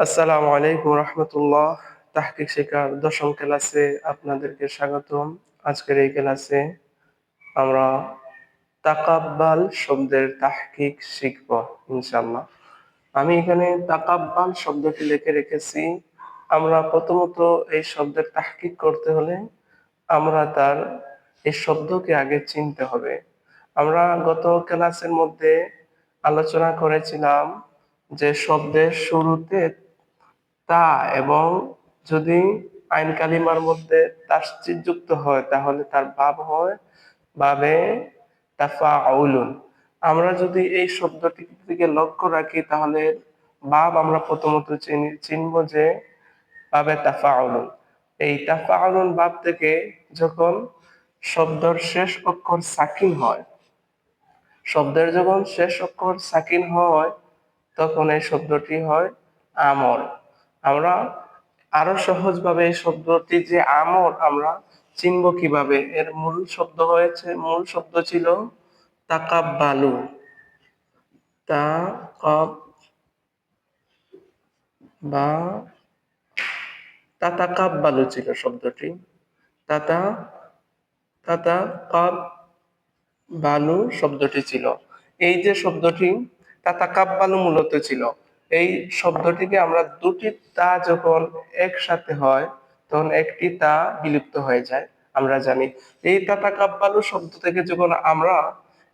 আসসালামু আলাইকুম রহমতুল্লাহ। তাহকিক শেখার দশম ক্লাসে আপনাদেরকে স্বাগতম। আজকের এই ক্লাসে আমরা তাকাব্বাল শব্দের তাহকিক শিখব ইনশাআল্লাহ। আমি এখানে তাকাব্বাল শব্দটি লিখে রেখেছি। আমরা প্রথমত এই শব্দের তাহকিক করতে হলে আমরা তার এই শব্দকে আগে চিনতে হবে। আমরা গত ক্লাসের মধ্যে আলোচনা করেছিলাম যে শব্দের শুরুতে তা এবং যদি আইন কালিমার মধ্যে তাসদীদ যুক্ত হয় তাহলে তার ভাব হয় বাবে তাফাউলুন। আমরা যদি এই শব্দটির দিকে লক্ষ্য রাখি তাহলে ভাব আমরা প্রথমত চিনব যে বাবে তাফাউলুন। এই তাফাউলুন ভাব থেকে যখন শব্দের শেষ অক্ষর সাকিন হয়, শব্দের যখন শেষ অক্ষর সাকিন হয় তখন এই শব্দটি হয় আমর। আমরা আরো সহজভাবে এই শব্দটি যে আমর আমরা চিনব কিভাবে, এর মূল শব্দ ছিল তাকাব্বালু। তাকাব বা তাতাকাব্বালু ছিল শব্দটি। তাতা তাতাকাব বালু শব্দটি ছিল। এই যে শব্দটি তাতাকাব্বালু মূলত ছিল, এই শব্দটিকে আমরা দুটি তা যখন একসাথে হয় তখন একটি তা বিলুপ্ত হয়ে যায়। আমরা জানি এই তাতাকাব্বালু শব্দ থেকে যখন আমরা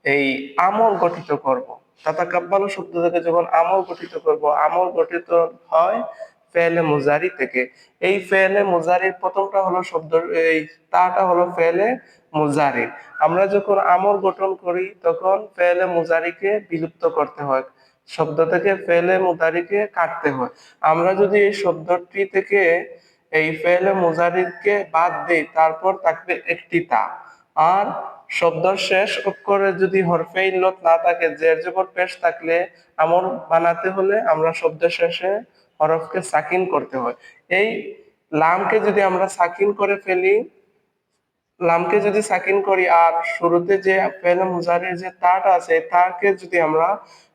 এই আমল গঠিত করব, তাতাকাব্বালু শব্দ থেকে যখন আমল গঠিত করব, আমল গঠিত হয় ফেলে মুজারি থেকে। এই ফেলে মুজারির প্রথমটা হলো শব্দ, এই তাটা হলো ফেলে মুজারি। আমরা যখন আমল গঠন করি তখন ফেলে মুজারিকে বিলুপ্ত করতে হয়, শব্দ থেকে ফেলে মুজারিকে কাটতে হয়। আমরা যদি এই শব্দটি থেকে এই ফেলে মুজারিকে বাদ দেই তারপর থাকবে একটি তা। আর শব্দের শেষ অক্ষরে যদি হরফে ইল্লত না থাকে, জের জবর পেশ থাকলে আমল বানাতে হলে আমরা শব্দের শেষে হরফকে সাকিন করতে হয়। এই লামকে যদি আমরা সাকিন করে ফেলি, লামকে যদি সাকিন করি আর শুরুতে যে ফেলে মুজারির যে তাটা আছে তাকে যদি আমরা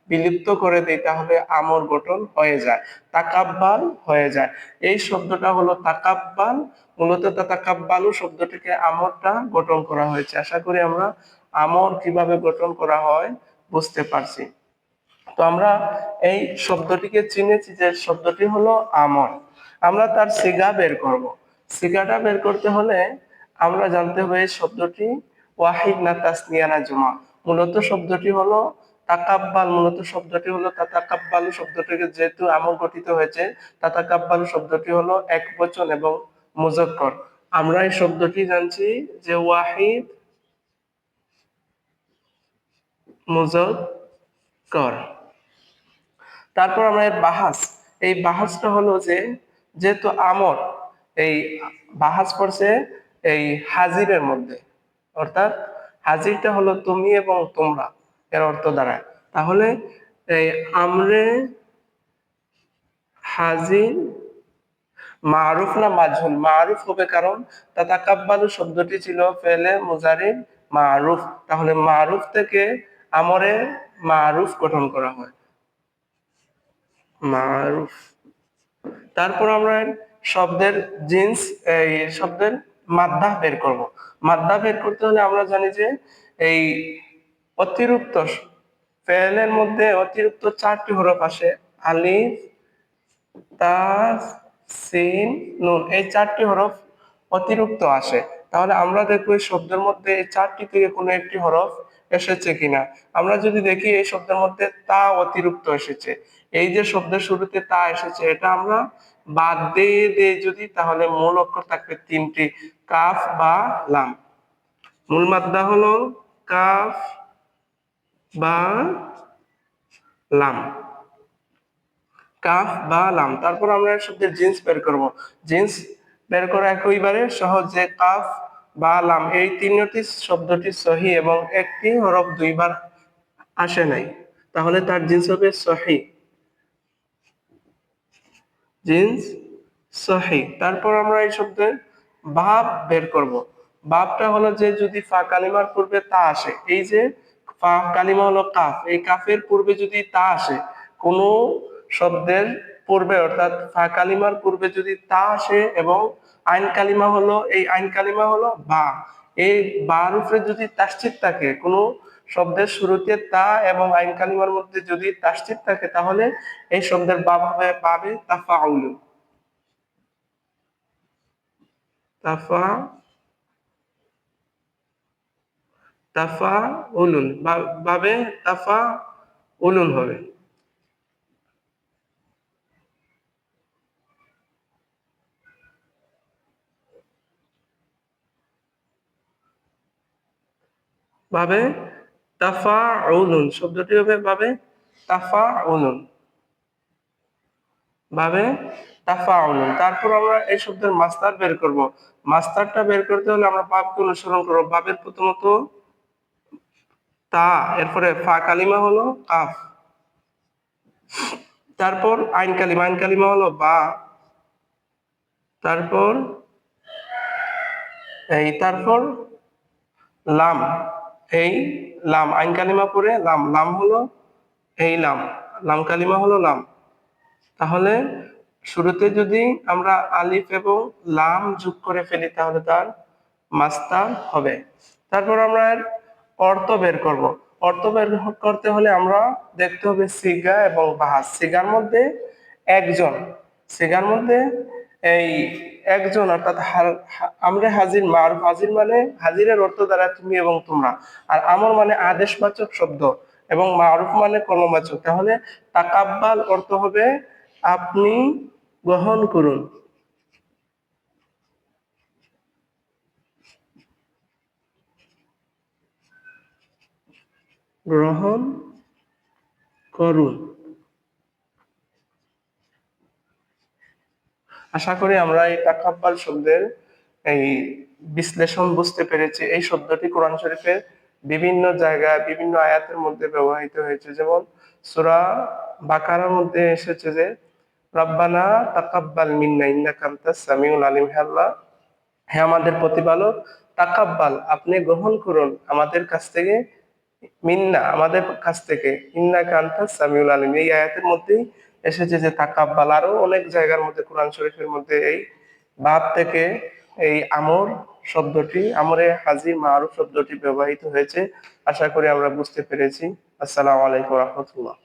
বিলুপ্ত করে দিই তাহলে আমর গঠন হয়ে যায়, তাকাব্বাল হয়ে যায়। এই শব্দটা হলো তাকাব্বাল। মূলত তাকাব্বালু শব্দটিকে আমরটা গঠন করা হয়েছে। আশা করি আমরা আমর কিভাবে গঠন করা হয় বুঝতে পারছি। তো আমরা এই শব্দটিকে চিনেছি যে শব্দটি হলো আমর। আমরা তার সিগা বের করব। সিগাটা বের করতে হলে আমরা জানতে হবে এই শব্দটি ওয়াহিদ না তাসনিয়া না জুমা। মূলত শব্দটি হলো তাকাব্বাল, মূলত শব্দটি হলো তাতাকাব্বালু শব্দটিকে যেহেতু আমল গঠিত হয়েছে, তাতাকাব্বালু শব্দটি হলো এক বচন এবং মুজাক্কর। আমরা এই শব্দটি জানছি যে ওয়াহিদ মুজাক্কর। তারপর আমরা এর বাহাস, এই বাহাসটা হলো যে যেহেতু আমর, এই বাহাস পড়ছে এই হাজিরের মধ্যে, অর্থাৎ হাজিরটা হলো তুমি এবং তোমরা, এর অর্থ দাঁড়ায়। তাহলে এই আমরে হাজির মারুফ না মাজহুল? মারুফ হবে, কারণ তাতাকাব্বালু শব্দটি ছিল ফেলে মুজারির মারুফ। তাহলে মারুফ থেকে আমরে মারুফ গঠন করা হয়, মারুফ। তারপর আমরা শব্দের জিন্স, এই শব্দের মাদ্দা বের করব। মাদ্দা বের করতে হলে আমরা জানি যে এই অতিরিক্ত ফেলের মধ্যে অতিরিক্ত চারটি হরফ আসে, আলিফ, তা, সিন, নুন। এই চারটি হরফ অতিরিক্ত আসে। তাহলে আমরা দেখবো এই শব্দের মধ্যে এই চারটি থেকে কোনো একটি হরফ এসেছে কিনা। আমরা যদি দেখি এই শব্দের মধ্যে তা অতিরিক্ত এসেছে, এই যে শব্দের শুরুতে তা এসেছে এটা আমরা বাদ দিয়ে দিয়ে যদি, তাহলে মূল অক্ষর থাকবে তিনটি, কাফ বা লাম। মূল মাদ্দা হলো কাফ বা লাম, কাফ বা লাম। তারপর আমরা এর শব্দের জিন্স বের করব। জিন্স বের করা একেবারে সহজ, যে কাফ বা লাম এই তিনটি শব্দটি সহি এবং একটি হরফ দুইবার আসে নাই, তাহলে তার জিন্স হবে সহি, জিন্স সহি। তারপর আমরা এই শব্দের ভাব বের করব। ভাবটা হলো যে যদি ফা কালিমার পূর্বে তা আসে, এই যে ফা কালিমা হলো কাফ, এই কাফের পূর্বে যদি তা আসে, কোন শব্দের পূর্বে অর্থাৎ ফা কালিমার পূর্বে যদি তা আসে এবং আইন কালিমা হলো, এই আইন কালিমা হলো বা, এই বার উপরে যদি তাসদীদ থাকে, কোনো শব্দের শুরুতে তা এবং আইন কালিমার মধ্যে যদি তাসদীদ থাকে, তাহলে এই শব্দের বা হবে বাবে তাফাউলু, তাফা তাফা উলুন, বাবে তাফা উলুন হবে। বাবে তাফা উলুন, শব্দটি হবে বাবে তাফা উলুন, বাবে তাফা উলুন। তারপর আমরা এই শব্দের মাস্টার বের করব। মাস্টারটা বের করতে হলে আমরা বাবকে অনুসরণ করবো। বাবের প্রথমত তা, এরপরে ফা কালিমা হলো কাফ, তারপর আইন কালিমা, আইন কালিমা হলো বা, তারপর তারপর লাম, এই লাম, আইন কালিমা পরে লাম, লাম হলো এই লাম, লাম কালিমা হলো লাম। তাহলে শুরুতে যদি আমরা আলিফ এবং লাম যোগ করে ফেলি, তাহলে তার মাস্টার হবে। তারপর আমরা এর অর্থ বের করব। অর্থ বের করতে হলে আমরা দেখতে হবে সিগা এবং বাহাস। সিগার মধ্যে একজন, সিগার মধ্যে এই একজন, অর্থাৎ আমরা হাজির, মারুফ হাজির মানে হাজিরের অর্থ দ্বারা তুমি এবং তোমরা, আর আমর মানে আদেশবাচক শব্দ, এবং মারুফ মানে কর্মবাচক। তাহলে তাকাব্বাল অর্থ হবে আপনি গ্রহণ করুন, গ্রহণ করুন। আশা করি আমরা এই তাকাব্বাল শব্দের এই বিশ্লেষণ বুঝতে পেরেছি। এই শব্দটি কোরআন শরীফের বিভিন্ন জায়গায় বিভিন্ন আয়াতের মধ্যে ব্যবহৃত হয়েছে। যেমন সূরা বাকারার মধ্যে এসেছে যে রব্বানা তাকাব্বাল মিন্না ইন্নাকা আনতাস সামিউল আলিম, হে আল্লাহ, হে আমাদের প্রতিপালক, তাকাব্বাল আপনি গ্রহণ করুন আমাদের কাছ থেকে, মিন্না আমাদের কাছ থেকে, ইন্নাকা আনতাস সামিউল আলিম, এই আয়াতের মধ্যেই এসেছে যে তাকাব্বাল। আরো অনেক জায়গার মধ্যে কোরআন শরীফের মধ্যে এই বাদ থেকে এই আমর শব্দটি, আমরে হাজির মারুফ শব্দটি ব্যবহৃত হয়েছে। আশা করি আমরা বুঝতে পেরেছি। আসসালামু আলাইকুম রহমতুল্লাহ।